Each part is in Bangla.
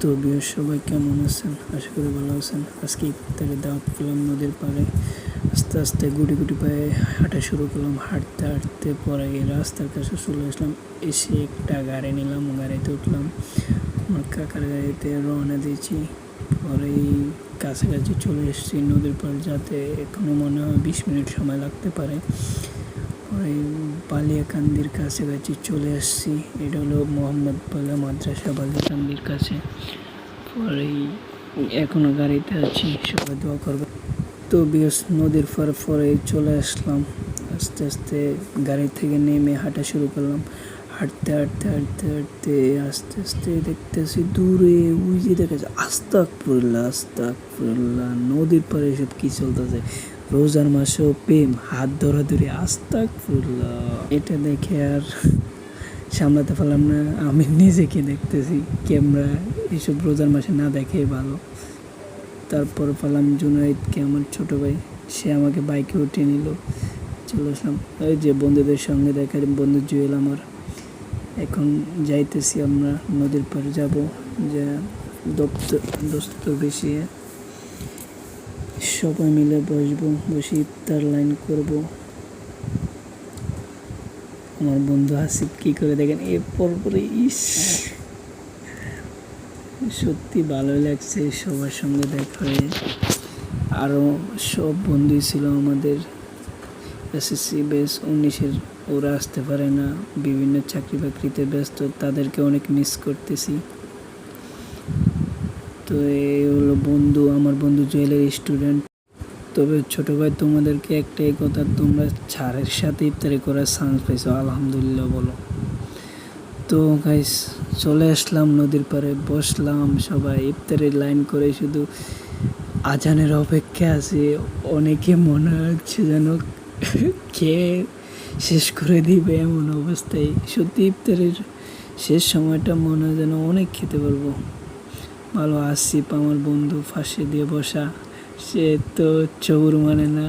তো বিয়ের সবাই কেমন আছেন? আশা করি ভালো আছেন। আজকে ইফতারে দাওয়াত পেলাম নদীর পাড়ে। আস্তে আস্তে গুটি গুটি পায়ে হাঁটা শুরু করলাম। হাঁটতে হাঁটতে পরে এই রাস্তার কাছে চলে আসলাম। এসে একটা গাড়ি নিলাম, গাড়িতে উঠলাম। আমার কাকার গাড়িতে রওনা দিয়েছি। পরে এই কাছাকাছি চলে এসেছি নদীর পাড়, যাতে এখনও মনে হয় 20 মিনিট সময় লাগতে পারে। পরে বালিয়াকান্দির কাছাকাছি চলে আসছি। এটা হলো মোহাম্মদ পালা মাদ্রাসা, বালিয়াকান্দির কাছে। পরেই এখনও গাড়িতে আছি, সবাই দোয়া করবে। তো বেশ নদীর পরে চলে আসলাম। আস্তে আস্তে গাড়ি থেকে নেমে হাঁটা শুরু করলাম। হাঁটতে হাঁটতে হাঁটতে হাঁটতে আস্তে আস্তে দেখতেছি দূরে ওই যে দেখা যায় আস্তাগফিরুল্লাহ, নদীর পাড়ে এসব কি চলতেছে? রোজার মাসেও প্রেম, হাত ধরাধরি, আস্তাগফিরুল্লাহ। এটা দেখে আর সামলাতে পারলাম না। আমি নিজেকে দেখতেছি ক্যামেরা, এসব রোজার মাসে না দেখে ভালো। তারপর পেলাম জুনাইদকে, আমার ছোটো ভাই, সে আমাকে বাইকে উঠিয়ে নিল। চলে আসলাম ওই যে বন্ধুদের সঙ্গে দেখা, বন্ধু জুয়েল আমার। এখন যাইতেছি আমরা নদীর পাড়ে যাব, যে দোস্ত বেশি সবাই মিলে বসবো, বসে ইফতার লাইন করব। আমার বন্ধু আসিফ কী করে দেখেন এরপর পরে সত্যি ভালোই লাগছে সবার সঙ্গে দেখা হয়ে। আরও সব বন্ধুই ছিল আমাদের এসএসসি ব্যাচ 19-এর, ওরা আসতে পারে না, বিভিন্ন চাকরি বাকরিতে ব্যস্ত, তাদেরকে অনেক মিস করতেছি। তো এই হলো বন্ধু, আমার বন্ধু জুয়েলের স্টুডেন্ট। তবে ছোটো ভাই, তোমাদেরকে একটাই কথা, তোমরা ছাড়ের সাথে ইফতারি করার চান্স পাইছো, আলহামদুলিল্লাহ বলো। তো গাইস, চলে আসলাম নদীর পাড়ে, বসলাম সবাই ইফতারের লাইন করে, শুধু আজানের অপেক্ষা আছে। অনেকে মনে হচ্ছে যেন খেয়ে শেষ করে দিবে এমন অবস্থায়। সত্যি ইফতারের শেষ সময়টা মনে হয় যেন অনেক খেতে পারবো। ভালো আসিফ আমার বন্ধু ফাঁসে দিয়ে বসা, সে তো চবুর মানে না।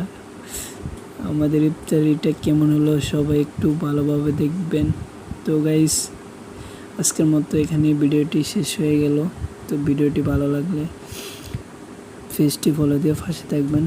আমাদের ইফতারিটা কেমন হলো সবাই একটু ভালোভাবে দেখবেন। তো গাইস, আজকের মতো এখানে ভিডিওটি শেষ হয়ে গেল। তো ভিডিওটি ভালো লাগলে পেজটি ফলো দিয়ে পাশে থাকবেন।